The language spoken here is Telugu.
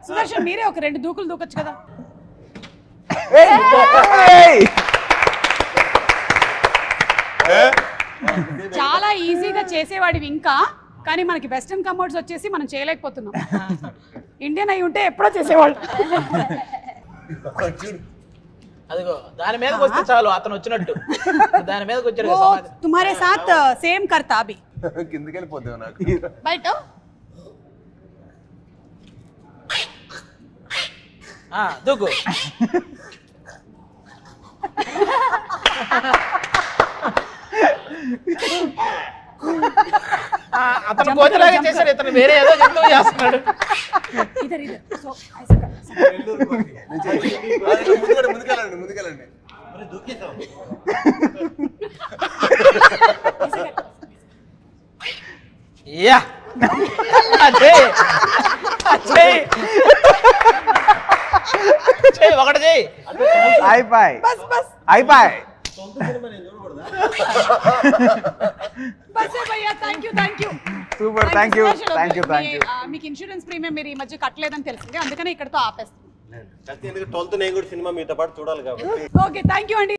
సుదర్శన్ మీరే ఒక 2 దూకులు దూకొచ్చు కదా. చాలా ఈజీగా చేసేవాడివి ఇంకా, కానీ మనకి వెస్టర్న్ కమోడ్స్ వచ్చేసి మనం చేయలేకపోతున్నాం. ఇండియన్ అయి ఉంటే ఎప్పుడో చేసేవాళ్ళు. అదిగో దాని మీదకి వస్తే చాలు, అతను వచ్చినట్టు దాని మీదకి వచ్చాడు. తుమారే సాత్ సేమ్ కర్తా అభి. కిందకి వెళ్ళిపోతావు నాకు బయట దూకు. అతను కోతిలాగా చేశాడు, ఇతను వేరే ఏదో జంతువు చేస్తున్నాడు. ముందుకెళ్ళండి. యా ఒకటి చెయ్యి. అయిపోయి సూపర్. Thank you. మీకు ఇన్సూరెన్స్ ప్రీమియం మీరు ఈ మధ్య కట్టలేదని తెలిసింది, అందుకనే ఇక్కడతో ఆపేస్తాం. 12th నేను కూడా సినిమా మీతో పాటు చూడాలి కాబట్టి. ఓకే, థ్యాంక్ యూ అండి.